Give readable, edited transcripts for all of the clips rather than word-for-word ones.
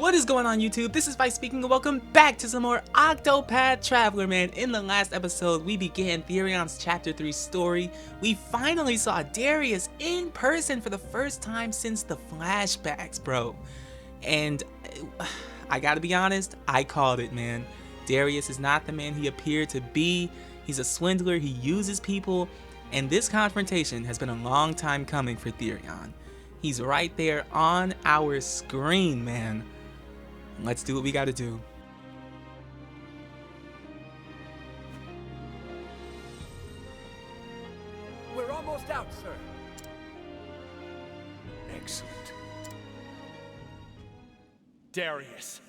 What is going on, YouTube? This is Vice speaking, and welcome back to some more Octopath Traveler, man. In the last episode, we began Therion's Chapter 3 story. We finally saw Darius in person for the first time since the flashbacks, bro. And I gotta be honest, I called it, man. Darius is not the man he appeared to be. He's a swindler, he uses people, and this confrontation has been a long time coming for Therion. He's right there on our screen, man. Let's do what we gotta do. We're almost out, sir. Excellent. Darius.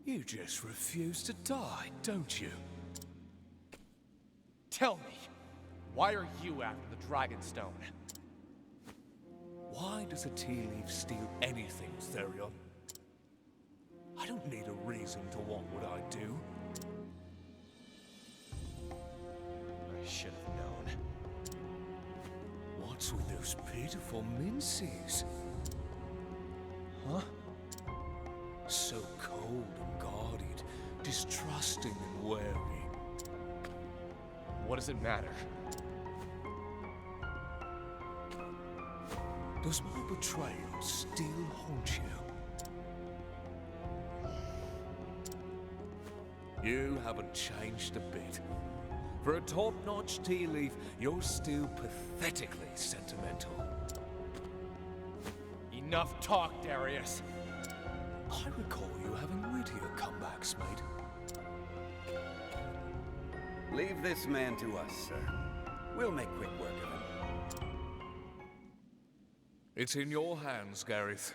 You just refuse to die, don't you? Tell me, why are you after the Dragonstone? Why does a tea leaf steal anything, Therion? I don't need a reason to want what I do. I should have known. What's with those pitiful minces? Huh? So cold and guarded, distrusting and wary. What does it matter? Does my betrayal still haunt you? You haven't changed a bit. For a top-notch tea leaf, you're still pathetically sentimental. Enough talk, Darius. I recall you having wittier comebacks, mate. Leave this man to us, sir. We'll make quick work of him. It's in your hands, Gareth.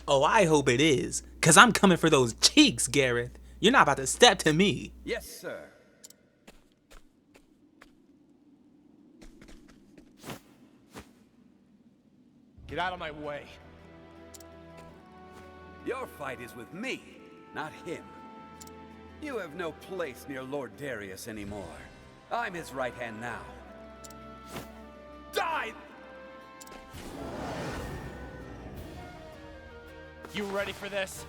Oh, I hope it is, cause I'm coming for those cheeks, Gareth. You're not about to step to me. Yes, sir. Get out of my way. Your fight is with me, not him. You have no place near Lord Darius anymore. I'm his right hand now. Die! You ready for this?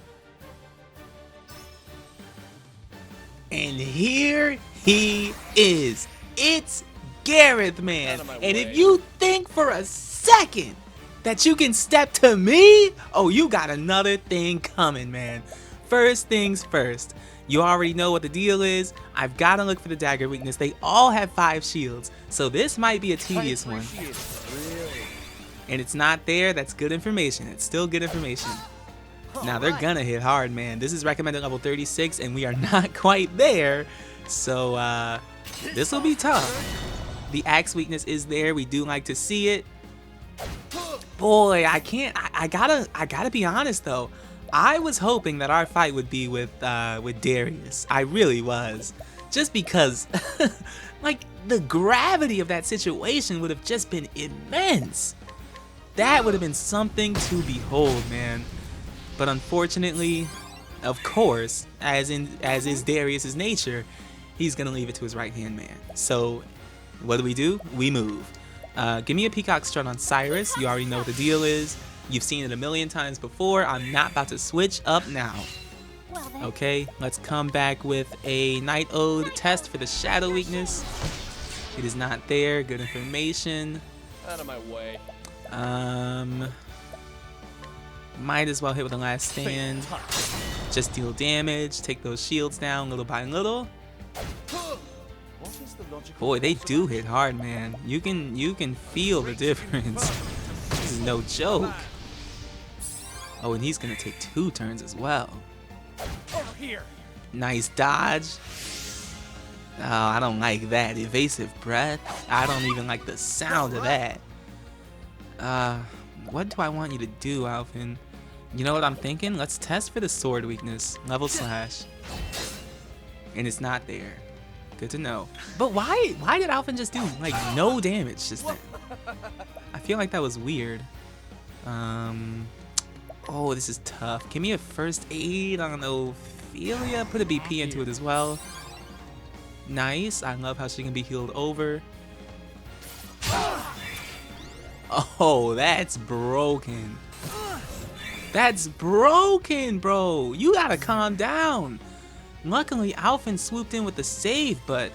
And here he is. It's Gareth, man. Out of my And way. if you think for a second that you can step to me, oh, you got another thing coming, man. First things first. You already know what the deal is. I've got to look for the dagger weakness. They all have 5 shields, so this might be a tedious one. Really? And it's not there. That's good information. It's still good information. Now they're gonna hit hard, man. This is recommended level 36, and we are not quite there. So this will be tough. The axe weakness is there. We do like to see it. Boy, I can't. I gotta be honest though. I was hoping that our fight would be with Darius. I really was, just because, like, the gravity of that situation would have just been immense. That would have been something to behold, man. But unfortunately, of course, as is Darius's nature, he's gonna leave it to his right-hand man. So, what do? We move. Give me a Peacock Strut on Cyrus. You already know what the deal is. You've seen it a million times before. I'm not about to switch up now. Okay, let's come back with a Night Ode test for the shadow weakness. It is not there. Good information. Out of my way. Might as well hit with the last stand. Just deal damage, take those shields down little by little. Boy, they do hit hard, man. You can feel the difference. This is no joke. Oh, and he's gonna take 2 turns as well. Over here. Nice dodge. Oh, I don't like that. Evasive breath. I don't even like the sound of that. What do I want you to do, Alphen? You know what I'm thinking? Let's test for the sword weakness. Level slash. And it's not there. Good to know. But why did Alphen just do, like, no damage just then? I feel like that was weird. Oh, this is tough. Give me a first aid on Ophelia. Put a BP into it as well. Nice. I love how she can be healed over. Oh Oh, that's broken. That's broken, bro. You gotta calm down. Luckily, Alphen swooped in with the save, but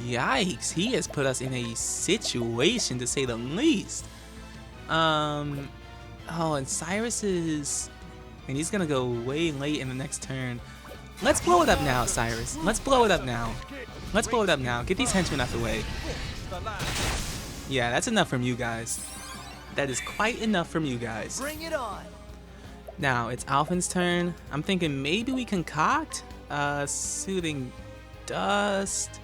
yikes, he has put us in a situation to say the least. Oh, and Cyrus is... And he's gonna go way late in the next turn. Let's blow it up now, Cyrus. Let's blow it up now. Let's blow it up now. Get these henchmen out the way. Yeah, that's enough from you guys. That is quite enough from you guys. Bring it on. Now, it's Alphen's turn. I'm thinking maybe we concoct Soothing Dust.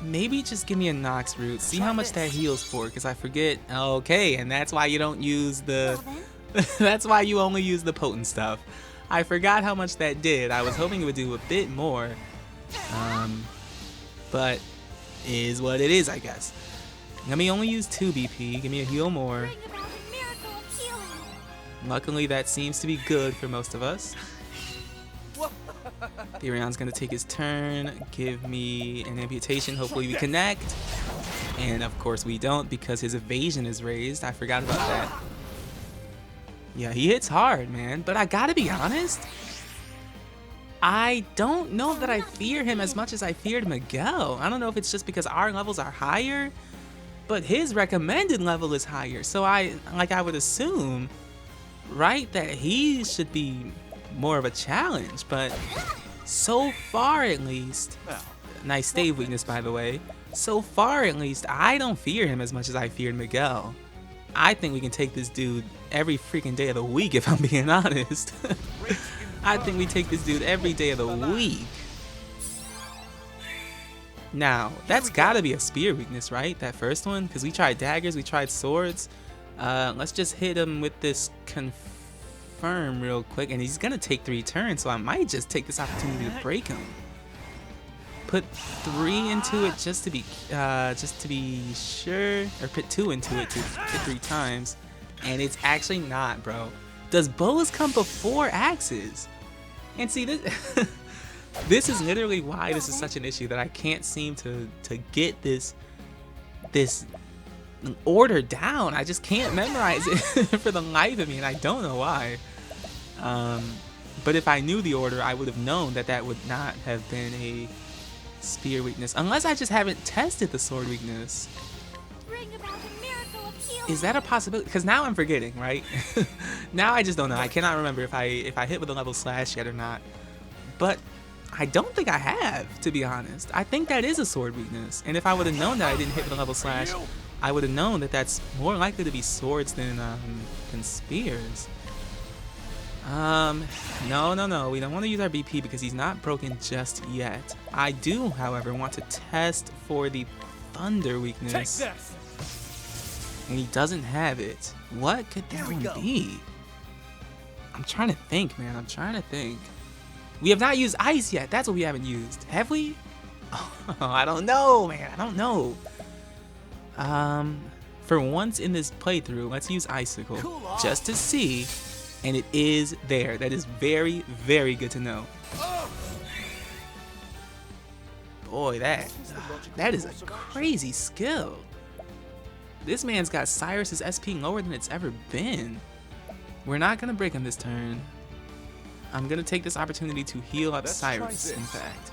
Maybe just give me a Nox Root. See how much that heals for, because I forget. Okay, and that's why you don't use the... That's why you only use the potent stuff. I forgot how much that did. I was hoping it would do a bit more. But is what it is, I guess. Let me only use 2 BP. Give me a heal more. Luckily, that seems to be good for most of us. Therion's gonna take his turn, give me an amputation. Hopefully we connect. And of course we don't because his evasion is raised. I forgot about that. Yeah, he hits hard, man. But I gotta be honest, I don't know that I fear him as much as I feared Miguel. I don't know if it's just because our levels are higher, but his recommended level is higher. So I would assume, right, that he should be more of a challenge. But so far at least, nice stave weakness by the way, so far at least I don't fear him as much as I feared Miguel. I think we can take this dude every freaking day of the week, if I'm being honest. I think we take this dude every day of the week. Now, that's gotta be a spear weakness, right? That first one? Because we tried daggers, we tried swords. Let's just hit him with this confirm real quick. And he's gonna take 3 turns, so I might just take this opportunity to break him. Put 3 into it just to be sure, or put 2 into it to hit 3 times, and it's actually not, bro. Does bows come before axes? And see, this this is literally why this is such an issue, that I can't seem to get this order down. I just can't memorize it for the life of me, and I don't know why. But if I knew the order, I would have known that that would not have been a spear weakness, unless I just haven't tested the sword weakness. Is that a possibility? Because now I'm forgetting, right? Now I just don't know. I cannot remember if I hit with a level slash yet or not. But I don't think I have, to be honest. I think that is a sword weakness, and if I would have known that I didn't hit with a level slash, I would have known that that's more likely to be swords than spears. No. We don't want to use our BP because he's not broken just yet. I do, however, want to test for the thunder weakness. And he doesn't have it. What could that one be? I'm trying to think, man. I'm trying to think. We have not used ice yet. That's what we haven't used. Have we? Oh, I don't know, man. I don't know. For once in this playthrough, let's use icicle just to see. And it is there. That is very, very good to know. Boy, that is a crazy skill. This man's got Cyrus's SP lower than it's ever been. We're not gonna break him this turn. I'm gonna take this opportunity to heal up Cyrus, in fact.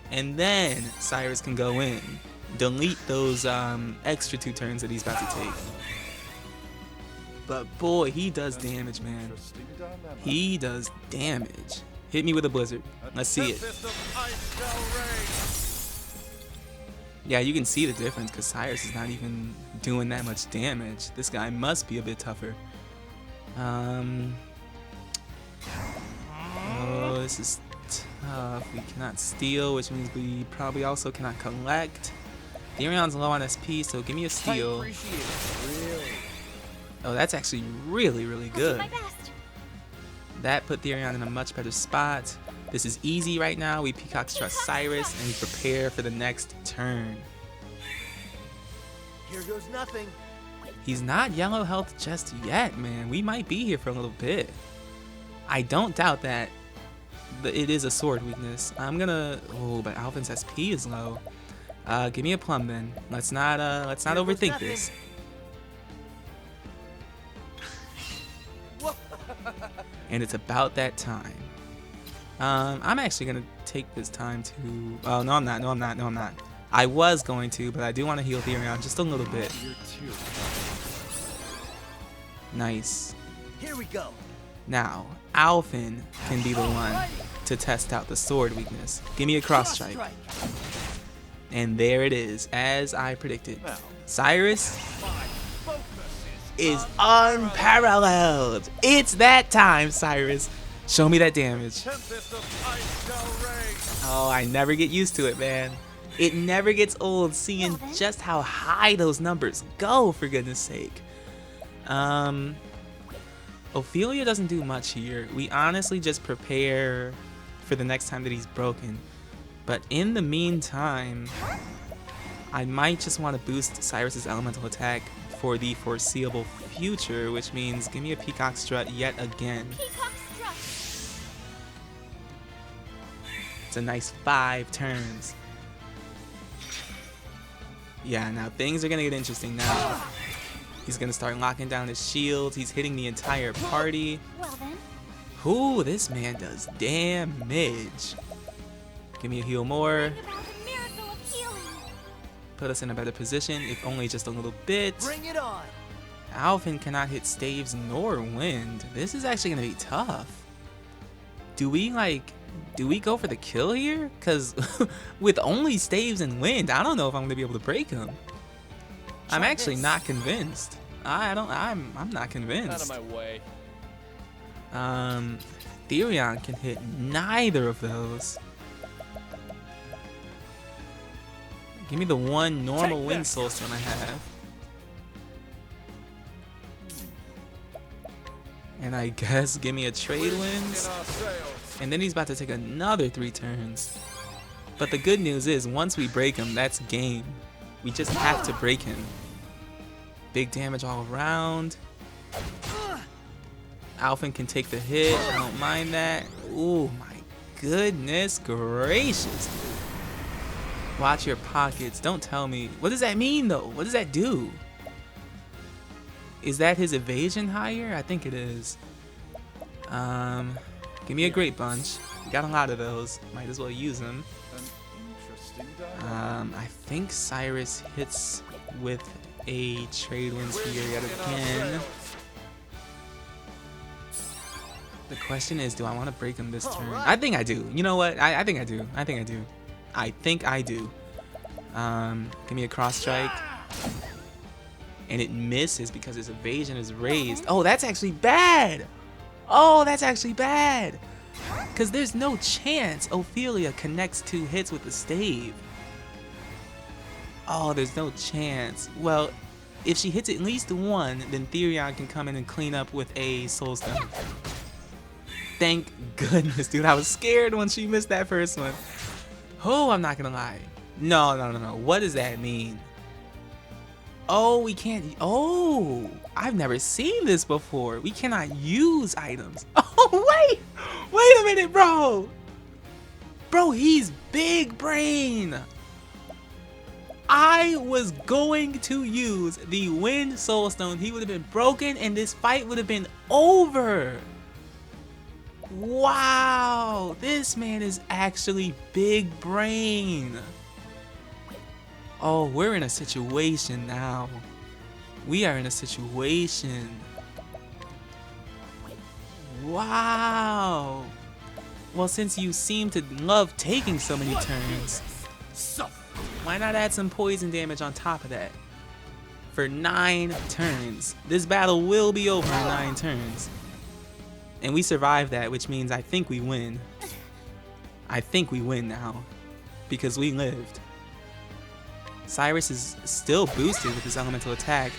And then Cyrus can go in. Delete those extra 2 turns that he's about to take. But boy, he does damage, man. He does damage. Hit me with a blizzard. Let's see it. Yeah, you can see the difference because Cyrus is not even doing that much damage. This guy must be a bit tougher. Oh, this is tough. We cannot steal, which means we probably also cannot collect. Darion's low on SP, so give me a steal. Oh, that's actually really, really good. That put Darius in a much better spot. This is easy right now. We Peacock Trust Cyrus and we prepare for the next turn. Here goes nothing. He's not yellow health just yet, man. We might be here for a little bit. I don't doubt that it is a sword weakness. I'm gonna... Oh, but Alvin's SP is low. Give me a plum then. Let's not overthink this. And it's about that time. I'm actually gonna take this time to. Oh no, I'm not. No, I'm not. No, I'm not. I was going to, but I do want to heal Therion just a little bit. Nice. Here we go. Now, Alphen can be the one to test out the sword weakness. Give me a cross strike. And there it is, as I predicted. Cyrus is unparalleled. It's that time, Cyrus. Show me that damage. Oh, I never get used to it, man. It never gets old seeing just how high those numbers go, for goodness sake. Ophelia doesn't do much here. We honestly just prepare for the next time that he's broken. But in the meantime, I might just want to boost Cyrus's elemental attack for the foreseeable future, which means give me a Peacock Strut yet again. It's a nice 5 turns. Yeah, now things are gonna get interesting now. He's gonna start locking down his shields. He's hitting the entire party. Well then. Ooh, this man does damage. Give me a heal more. Put us in a better position, if only just a little bit. Bring it on. Alphen cannot hit staves nor wind. This is actually gonna be tough. Do we go for the kill here? Cause with only staves and wind, I don't know if I'm gonna be able to break him. I'm actually not convinced. I'm not convinced. Out of my way. Therion can hit neither of those. Give me the one normal wind soulstone I have. And I guess give me a trade winds. And then he's about to take another 3 turns. But the good news is once we break him, that's game. We just have to break him. Big damage all around. Alphen can take the hit. I don't mind that. Ooh, my goodness gracious. Watch your pockets. Don't tell me. What does that mean, though? What does that do? Is that his evasion higher? I think it is. Give me a great bunch. We got a lot of those. Might as well use them. I think Cyrus hits with a trade winds here yet again. The question is, do I want to break him this turn? I think I do. You know what? I think I do. I think I do. I think I do. Give me a cross strike. And it misses because his evasion is raised. Oh, that's actually bad. Oh, that's actually bad. Because there's no chance Ophelia connects 2 hits with the stave. Oh, there's no chance. Well, if she hits at least 1, then Therion can come in and clean up with a soulstone. Thank goodness, dude. I was scared when she missed that first one. Oh, I'm not gonna lie. No. What does that mean? Oh, we can't. Oh, I've never seen this before. We cannot use items. Oh, wait a minute, bro. Bro, he's big brain. I was going to use the wind soulstone. He would have been broken and this fight would have been over. Wow, this man is actually big brain. Oh, we're in a situation now. We are in a situation. Wow. Well, since you seem to love taking so many turns, why not add some poison damage on top of that? For 9 turns. This battle will be over in 9 turns. And we survived that, which means I think we win. I think we win now. Because we lived. Cyrus is still boosted with his elemental attack.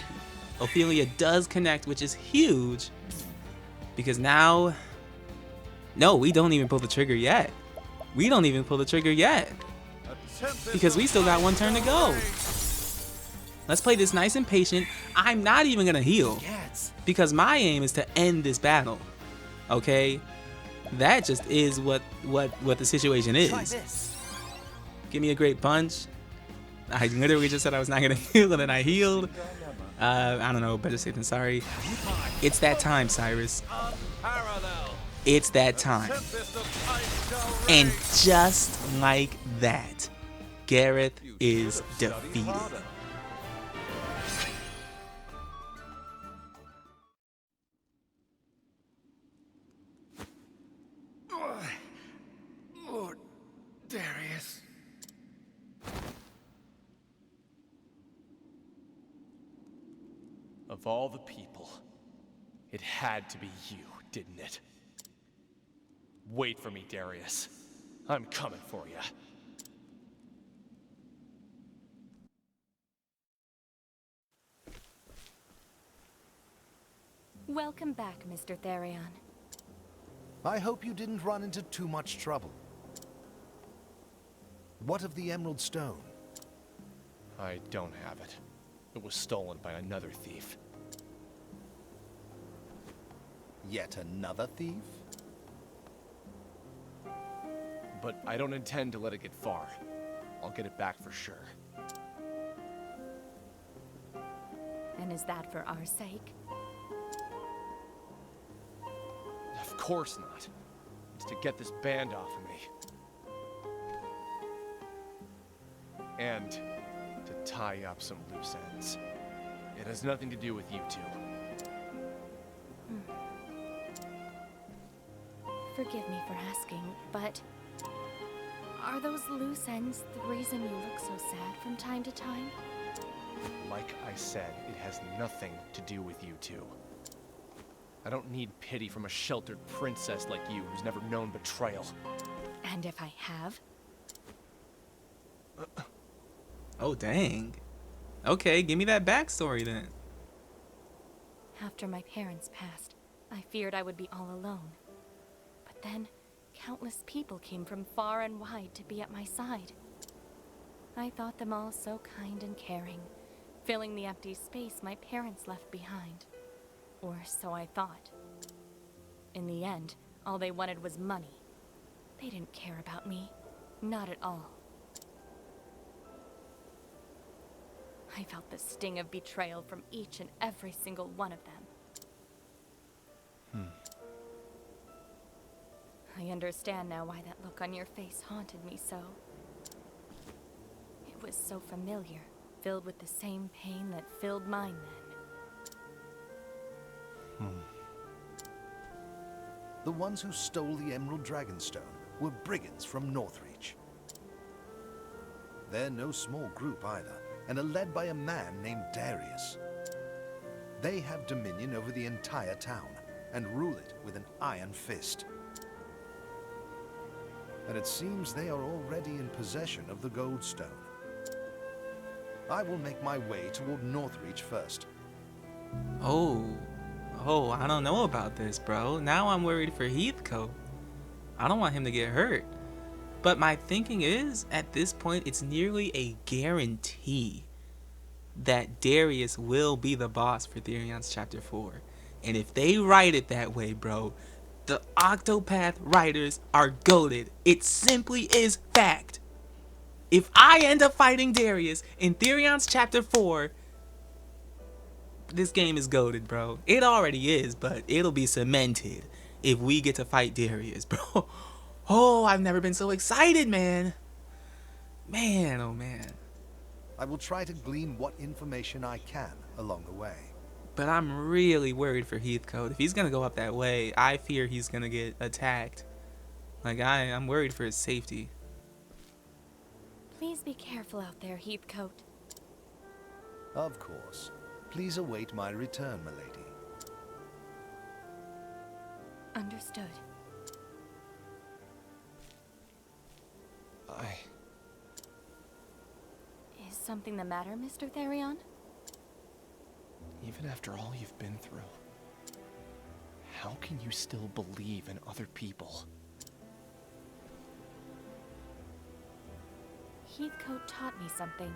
Ophelia does connect, which is huge. Because now... No, we don't even pull the trigger yet. We don't even pull the trigger yet. Because we still got 1 turn to go. Let's play this nice and patient. I'm not even going to heal. Because my aim is to end this battle. Okay? That just is what the situation is. Give me a great bunch. I literally just said I was not gonna heal, and then I healed. I don't know, better safe than sorry. It's that time, Cyrus. It's that time. And just like that, Gareth is defeated. Lord Darius. Of all the people, it had to be you, didn't it? Wait for me, Darius. I'm coming for you. Welcome back, Mr. Therion. I hope you didn't run into too much trouble. What of the Emerald Stone? I don't have it. It was stolen by another thief. Yet another thief? But I don't intend to let it get far. I'll get it back for sure. And is that for our sake? Of course not. It's to get this band off of me. And to tie up some loose ends. It has nothing to do with you two. Forgive me for asking, but are those loose ends the reason you look so sad from time to time? Like I said, it has nothing to do with you two. I don't need pity from a sheltered princess like you who's never known betrayal. And if I have? Oh, dang. Okay, give me that backstory then. After my parents passed, I feared I would be all alone. But then, countless people came from far and wide to be at my side. I thought them all so kind and caring, filling the empty space my parents left behind. Or so I thought. In the end, all they wanted was money. They didn't care about me. Not at all. I felt the sting of betrayal from each and every single one of them. I understand now why that look on your face haunted me so. It was so familiar, filled with the same pain that filled mine then. The ones who stole the Emerald Dragonstone were brigands from Northreach. They're no small group either, and are led by a man named Darius. They have dominion over the entire town, and rule it with an iron fist. And it seems they are already in possession of the Goldstone. I will make my way toward Northreach first. Oh, I don't know about this, bro. Now I'm worried for Heathcote. I don't want him to get hurt. But my thinking is, at this point, it's nearly a guarantee that Darius will be the boss for Therion's Chapter 4. And if they write it that way, bro, the Octopath writers are goated. It simply is fact. If I end up fighting Darius in Therion's Chapter 4, this game is goated, bro. It already is, but it'll be cemented if we get to fight Darius, bro. Oh, I've never been so excited, man. Man, oh man. I will try to glean what information I can along the way. But I'm really worried for Heathcote. If he's gonna go up that way, I fear he's gonna get attacked. Like, I'm worried for his safety. Please be careful out there, Heathcote. Of course. Please await my return, milady. Understood. Is something the matter, Mr. Therion? Even after all you've been through, how can you still believe in other people? Heathcote taught me something.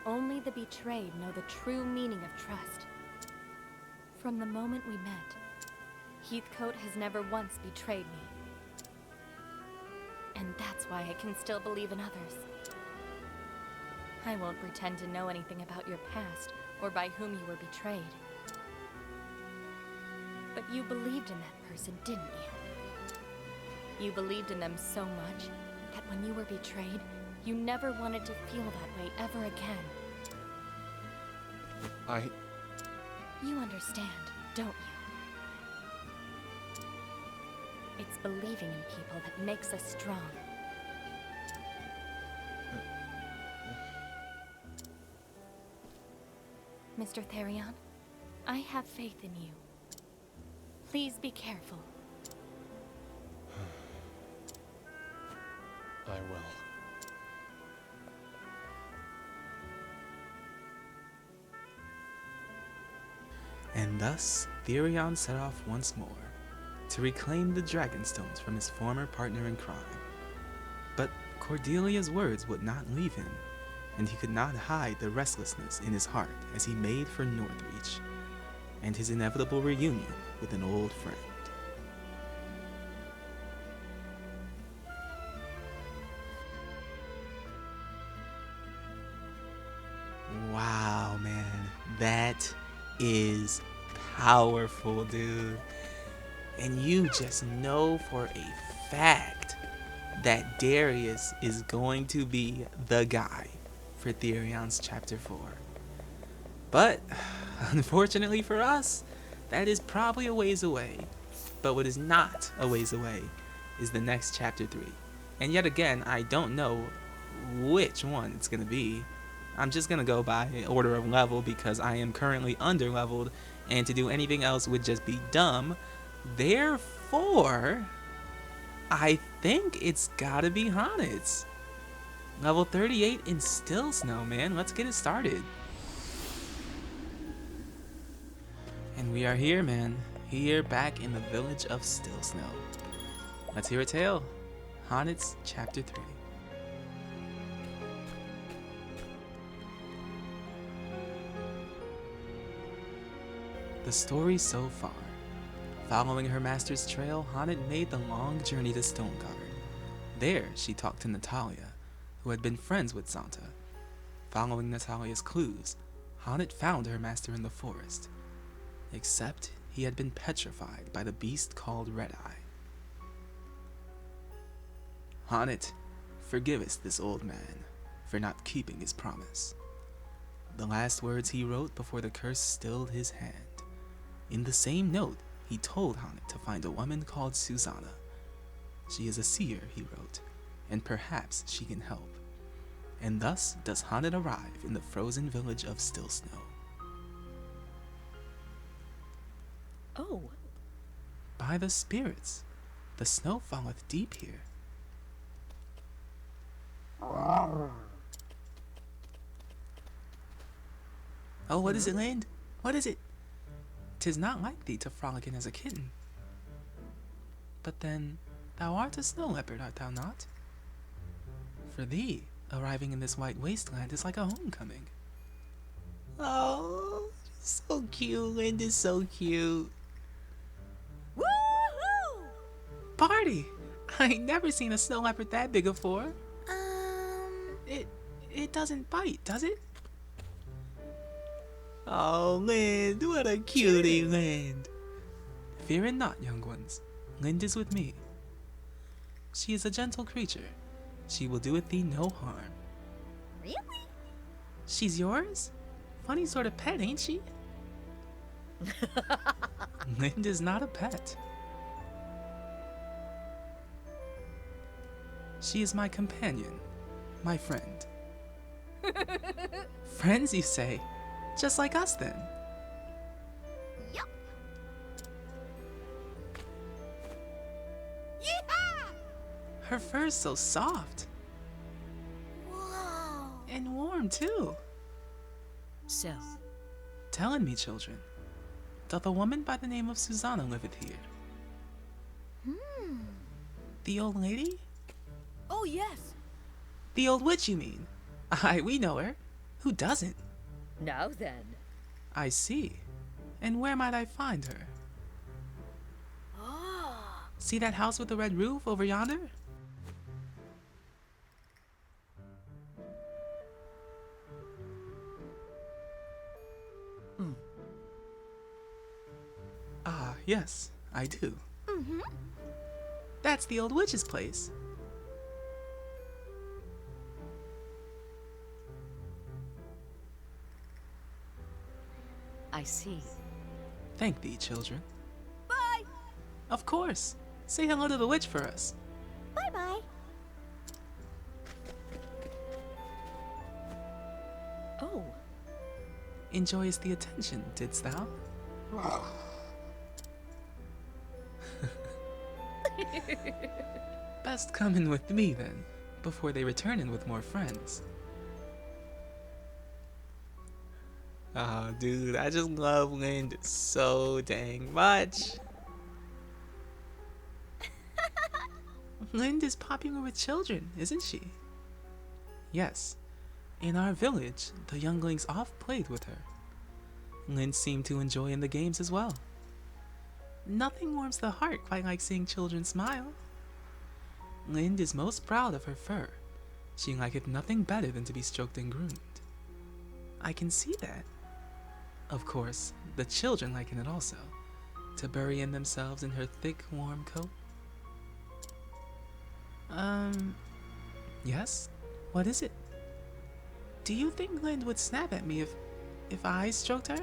Only the betrayed know the true meaning of trust. From the moment we met, Heathcote has never once betrayed me. And that's why I can still believe in others. I won't pretend to know anything about your past or by whom you were betrayed. But you believed in that person, didn't you? You believed in them so much that when you were betrayed, you never wanted to feel that way ever again. You understand, don't you? It's believing in people that makes us strong. Mr. Therion, I have faith in you. Please be careful. I will. And thus, Therion set off once more, to reclaim the Dragonstones from his former partner in crime. But Cordelia's words would not leave him, and he could not hide the restlessness in his heart as he made for Northreach, and his inevitable reunion with an old friend. Wow, man, that is powerful, dude. And you just know for a fact that Darius is going to be the guy for Therion's Chapter 4. But, unfortunately for us, that is probably a ways away. But what is not a ways away is the next Chapter 3. And yet again, I don't know which one it's going to be. I'm just going to go by order of level because I am currently under-leveled, and to do anything else would just be dumb. Therefore, I think it's gotta be Honit's. Level 38 in Stillsnow, man. Let's get it started. And we are here, man. Here, back in the village of Stillsnow. Let's hear a tale. Honit's Chapter 3. The story so far. Following her master's trail, Honit made the long journey to Stoneguard. There, she talked to Natalia, who had been friends with Santa. Following Natalia's clues, Honit found her master in the forest. Except he had been petrified by the beast called Red-Eye. Honit, forgivest this old man for not keeping his promise. The last words he wrote before the curse stilled his hand. In the same note, he told Honit to find a woman called Susanna. She is a seer, he wrote, and perhaps she can help. And thus does Honit arrive in the frozen village of Stillsnow. Oh. By the spirits, the snow falleth deep here. Oh, what is it, Land? What is it? 'Tis not like thee to frolic in as a kitten. But then, thou art a snow leopard, art thou not? For thee, arriving in this white wasteland is like a homecoming. Oh, so cute, Lind is so cute. Woohoo! Party! I ain't never seen a snow leopard that big before. It doesn't bite, does it? Oh, Lind, what a cutie, Lind. Fear it not, young ones. Lind is with me. She is a gentle creature. She will doeth thee no harm. Really? She's yours? Funny sort of pet, ain't she? Lind is not a pet. She is my companion, my friend. Friends, you say? Just like us, then. Yup. Yeehaw! Her fur's so soft. Whoa. And warm, too. So, Telling me, children, doth a woman by the name of Susanna liveth here? The old lady? oh yes. The old witch, you mean? Aye, we know her. Who doesn't? Now then. I see. And where might I find her? Ah. See that house with the red roof over yonder? Ah, yes, I do. Mm-hmm. That's the old witch's place. I see. Thank thee, children. Bye! Of course. Say hello to the witch for us. Bye-bye. Oh, Enjoyest the attention, didst thou? Best come in with me then, before they return in with more friends. Oh, dude, I just love Lind so dang much. Lind is popular with children, isn't she? Yes. In our village, the younglings oft played with her. Lind seemed to enjoy in the games as well. Nothing warms the heart quite like seeing children smile. Lind is most proud of her fur. She liketh nothing better than to be stroked and groomed. I can see that. Of course, the children liken it also, to bury in themselves in her thick, warm coat. Yes? What is it? Do you think Lind would snap at me if I stroked her?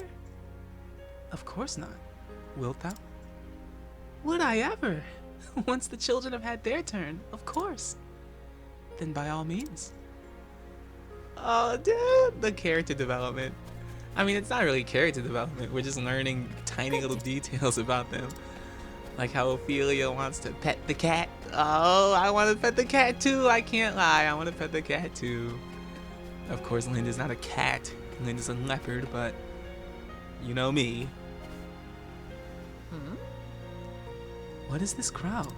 Of course not. Wilt thou? Would I ever? Once the children have had their turn, of course. Then by all means. Oh, dude, the character development. I mean, it's not really character development. We're just learning tiny little details about them. Like how Ophelia wants to pet the cat. Oh, I want to pet the cat too. I can't lie. I want to pet the cat too. Of course, Lind is not a cat. Lind is a leopard, but you know me. What is this crowd?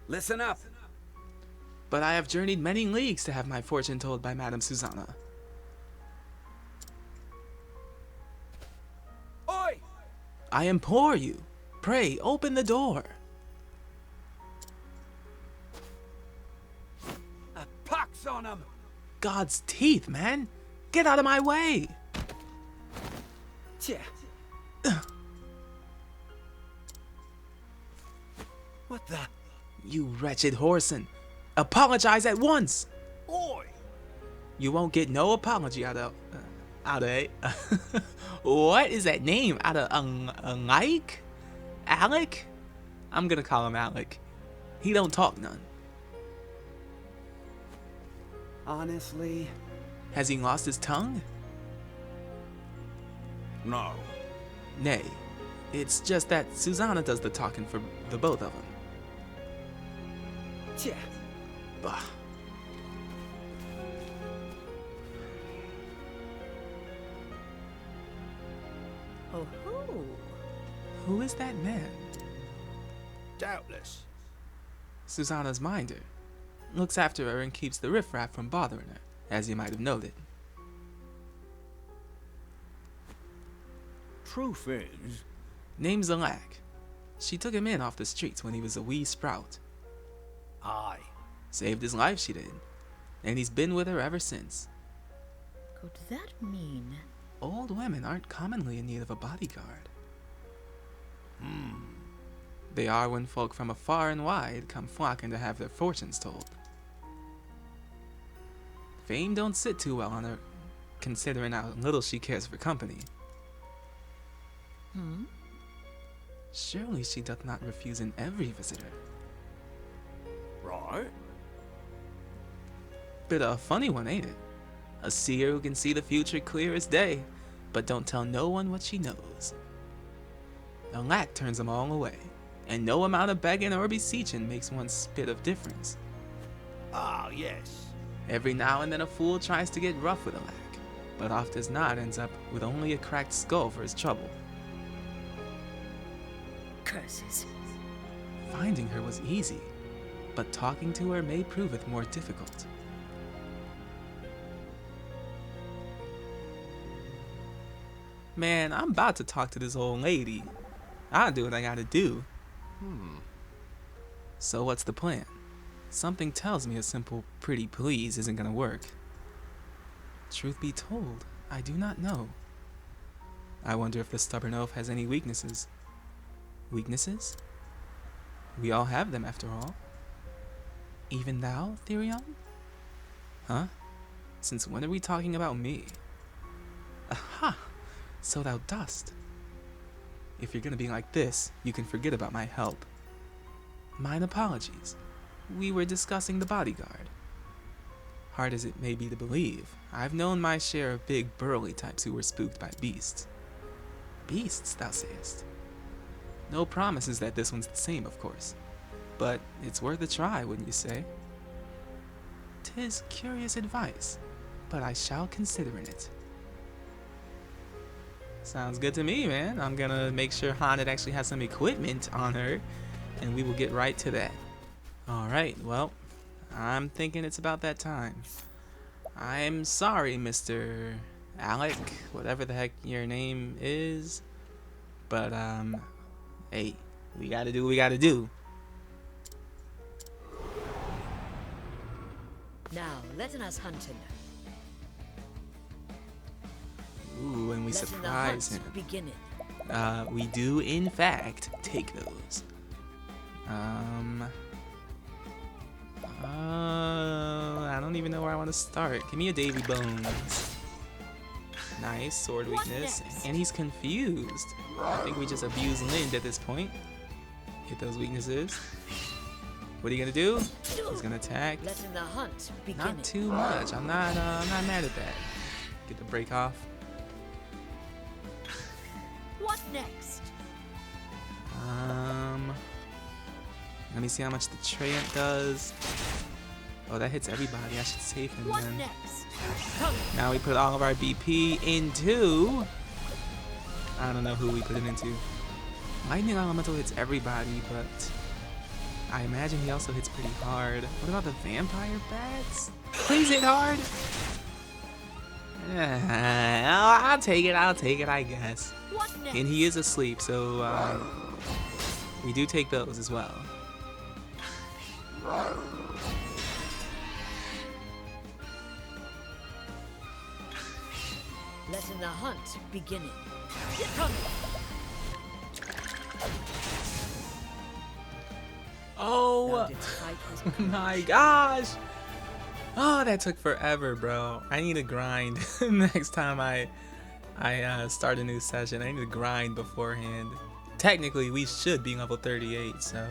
Listen up. But I have journeyed many leagues to have my fortune told by Madame Susanna. Oi! I implore you, pray open the door. A pox on 'em! God's teeth, man. Get out of my way. Tja. What the? You wretched whoreson. Apologize at once. Oi! You won't get no apology out of it. What is that name? Out of like? Alec? I'm gonna call him Alec. He don't talk none. Honestly? Has he lost his tongue? No. Nay. It's just that Susanna does the talking for the both of them. Tja. Bah. oh ho. Who is that man? Doubtless. Susanna's minder. Looks after her and keeps the riffraff from bothering her, as you might have noted. Truth is, Name's Alak. She took him in off the streets when he was a wee sprout. Aye. Saved his life, she did. And he's been with her ever since. Could that mean? Old women aren't commonly in need of a bodyguard. They are when folk from afar and wide come flocking to have their fortunes told. Fame don't sit too well on her, considering how little she cares for company. Surely she doth not refuse in every visitor. right? Bit of a funny one, ain't it? A seer who can see the future clear as day, but don't tell no one what she knows. The lack turns them all away, and no amount of begging or beseeching makes one spit of difference. Ah, yes. Every now and then a fool tries to get rough with a lack, but oft as not ends up with only a cracked skull for his trouble. Curses. Finding her was easy, but talking to her may prove it more difficult. Man, I'm about to talk to this old lady. I'll do what I gotta do. So what's the plan? Something tells me a simple pretty please isn't gonna work. Truth be told, I do not know. I wonder if the stubborn oaf has any weaknesses. Weaknesses? We all have them after all. Even thou, Therion? Huh? Since when are we talking about me? Aha! So thou dost. If you're gonna be like this, you can forget about my help. Mine apologies. We were discussing the bodyguard. Hard as it may be to believe, I've known my share of big burly types who were spooked by beasts. Beasts, thou sayest? No promises that this one's the same, of course. But it's worth a try, wouldn't you say? 'Tis curious advice, but I shall consider it. Sounds good to me, man. I'm gonna make sure Hanet actually has some equipment on her, and we will get right to that. Alright, well, I'm thinking it's about that time. I'm sorry, Mr. Alec, whatever the heck your name is, but, hey, we gotta do what we gotta do. Now, let us hunt him. Ooh, and we Let surprise the him. hunt begin. We do, in fact, take those. I don't even know where I want to start. Give me a Davy Bones. Nice, sword weakness. And he's confused. I think we just abuse Lind at this point. Hit those weaknesses. What are you gonna do? He's gonna attack. Letting the hunt begin. Not too much. I'm not mad at that. Get the break off. What next? Let me see how much the Treant does. Oh, that hits everybody. I should save him What then. next? Come. Now we put all of our BP into... I don't know who we put it into. Lightning Elemental hits everybody, but... I imagine he also hits pretty hard. What about the Vampire Bats? Please hit hard! I'll take it, I guess. What next? And he is asleep, so we do take those as well. Letting the hunt begin. Come. Oh my gosh! Oh, that took forever, bro. I need to grind next time I start a new session. I need to grind beforehand. Technically, we should be level 38, so...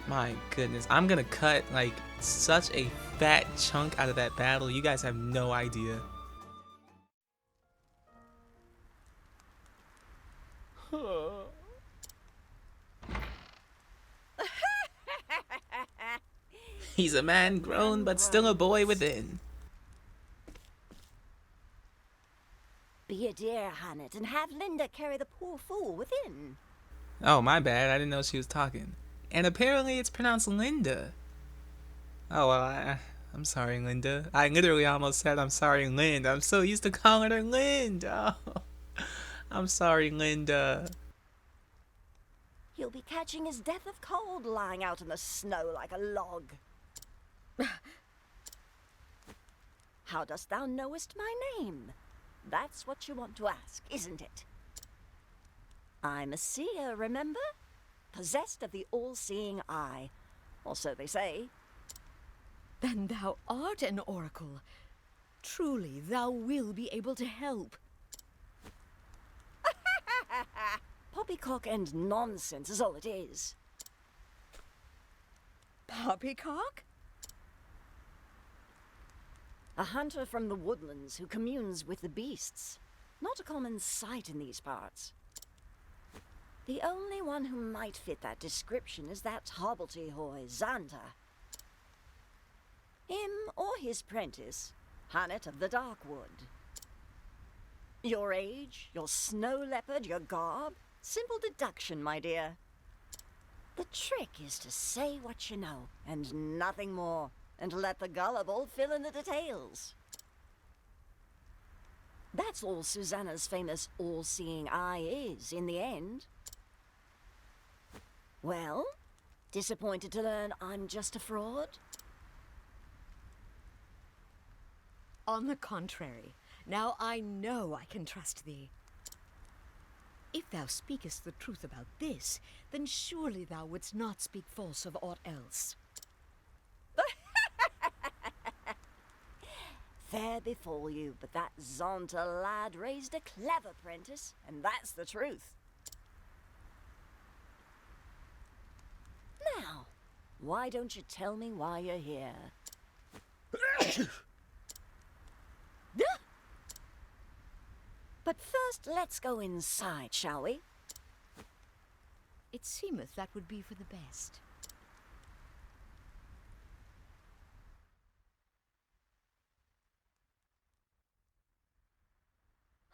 My goodness. I'm gonna cut, like, such a fat chunk out of that battle. You guys have no idea. He's a man grown, but still a boy within. Be a dear, Hanet, and have Linda carry the poor fool within. Oh, my bad. I didn't know she was talking. And apparently it's pronounced Linda. Oh, well, I'm sorry, Linda. I literally almost said I'm sorry, Lind. I'm so used to calling her Lind. Oh, I'm sorry, Linda. He'll be catching his death of cold lying out in the snow like a log. How dost thou knowest my name? That's what you want to ask, isn't it? I'm a seer, remember? Possessed of the all-seeing eye. Or so they say. Then thou art an oracle. Truly, thou will be able to help. Poppycock and nonsense is all it is. Poppycock? A hunter from the woodlands who communes with the beasts. Not a common sight in these parts. The only one who might fit that description is that hobbledehoy, Xanta. Him or his prentice, Hanet of the Darkwood. Your age, your snow leopard, your garb? Simple deduction, my dear. The trick is to say what you know, and nothing more, and let the gullible fill in the details. That's all Susanna's famous all-seeing eye is, in the end. Well, disappointed to learn I'm just a fraud? On the contrary, now I know I can trust thee. If thou speakest the truth about this, then surely thou wouldst not speak false of aught else. Fair befall you, but that Zonta lad raised a clever apprentice, and that's the truth. Now, why don't you tell me why you're here? But first, let's go inside, shall we? It seemeth that would be for the best.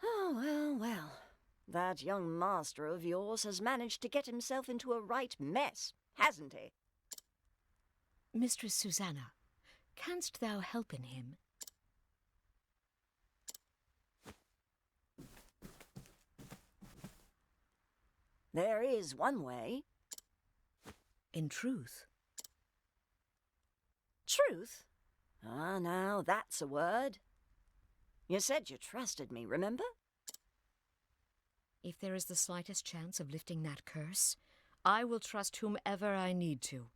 Oh, well, well. That young master of yours has managed to get himself into a right mess, hasn't he? Mistress Susanna, canst thou help in him? There is one way. In truth. Truth? Ah, now that's a word. You said you trusted me, remember? If there is the slightest chance of lifting that curse, I will trust whomever I need to.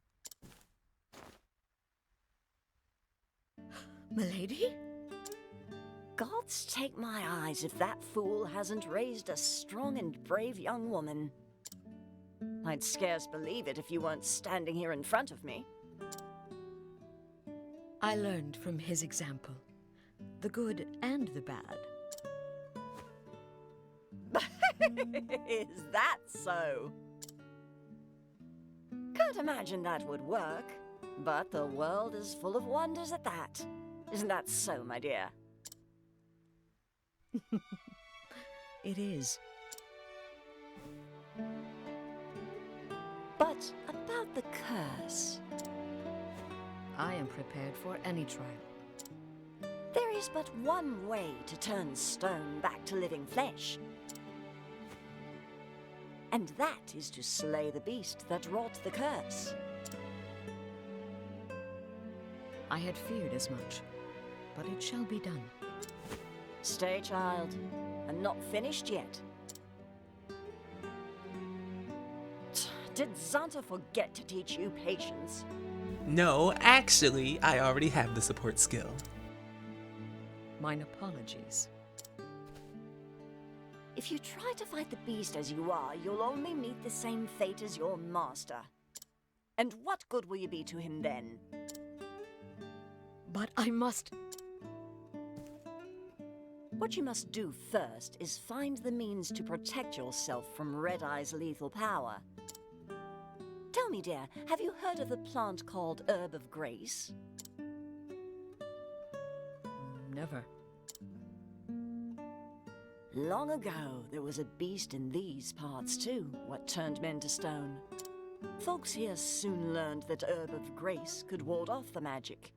Milady? Gods take my eyes if that fool hasn't raised a strong and brave young woman. I'd scarce believe it if you weren't standing here in front of me. I learned from his example, the good and the bad. Is that so? Can't imagine that would work, but the world is full of wonders at that. Isn't that so, my dear? It is. But about the curse. I am prepared for any trial. There is but one way to turn stone back to living flesh. And that is to slay the beast that wrought the curse. I had feared as much, but it shall be done. Stay, child. I'm not finished yet. Did Zonta forget to teach you patience? No, actually, I already have the support skill. Mine apologies. If you try to fight the beast as you are, you'll only meet the same fate as your master. And what good will you be to him then? But I must... What you must do first is find the means to protect yourself from Red Eye's lethal power. Tell me, dear, have you heard of the plant called Herb of Grace? Never. Long ago, there was a beast in these parts too, what turned men to stone. Folks here soon learned that Herb of Grace could ward off the magic.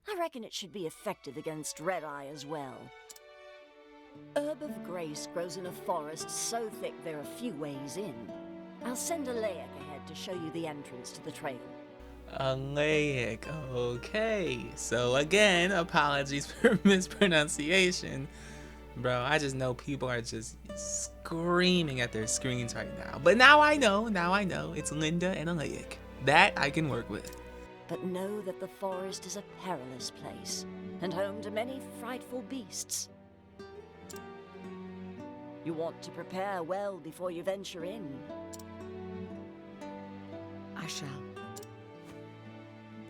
I reckon it should be effective against Red Eye as well. Herb of Grace grows in a forest so thick there are few ways in. I'll send a Layak ahead to show you the entrance to the trail. A Layak, okay. So again, apologies for mispronunciation. Bro, I just know people are just screaming at their screens right now. But now I know, it's Linda and a Layak. That I can work with. But know that the forest is a perilous place, and home to many frightful beasts. You want to prepare well before you venture in. I shall.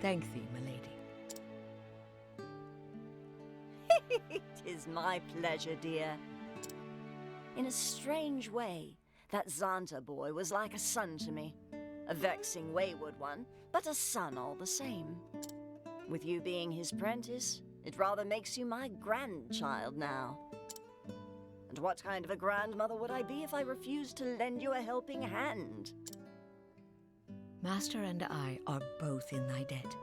Thank thee, milady. It is my pleasure, dear. In a strange way, that Zonta boy was like a son to me. A vexing, wayward one, but a son all the same. With you being his prentice, it rather makes you my grandchild now. And what kind of a grandmother would I be if I refused to lend you a helping hand? Master and I are both in thy debt.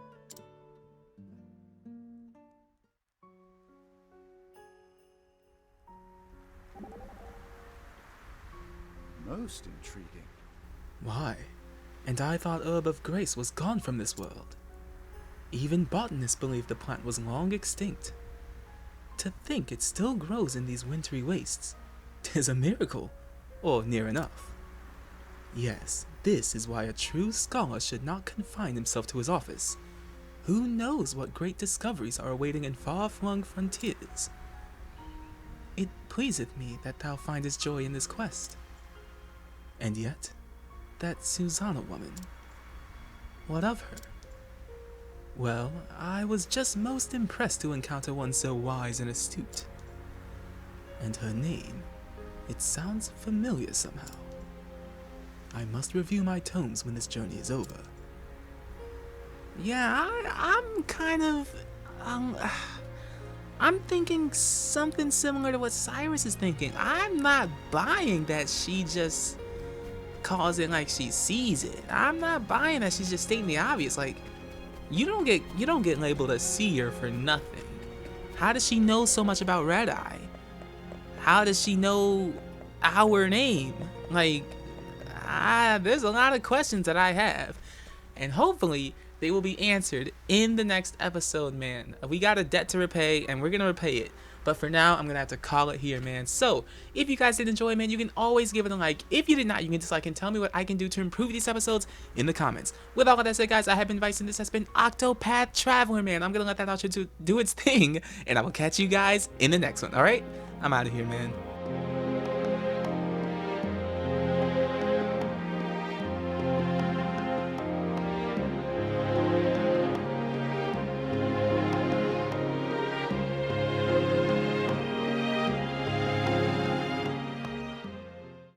Most intriguing. Why? And I thought Herb of Grace was gone from this world. Even botanists believe the plant was long extinct. To think it still grows in these wintry wastes, 'tis a miracle, or near enough. Yes, this is why a true scholar should not confine himself to his office. Who knows what great discoveries are awaiting in far-flung frontiers? It pleaseth me that thou findest joy in this quest. And yet, that Susanna woman, what of her? Well, I was just most impressed to encounter one so wise and astute. And her name, it sounds familiar somehow. I must review my tomes when this journey is over. Yeah, I'm kind of, I'm thinking something similar to what Cyrus is thinking. I'm not buying that she just calls it like she sees it. I'm not buying that she's just stating the obvious. Like, you don't get labeled a seer for nothing. How does she know so much about Red Eye? How does she know our name? Like, there's a lot of questions that I have, and hopefully they will be answered in the next episode, man. We got a debt to repay, and we're gonna repay it. But for now, I'm gonna have to call it here, man. So if you guys did enjoy, man, you can always give it a like. If you did not, you can dislike and tell me what I can do to improve these episodes in the comments. With all of that said, guys, I have been Vice, and this has been Octopath Traveler, man. I'm gonna let that outro do its thing, and I will catch you guys in the next one. All right, I'm out of here, man.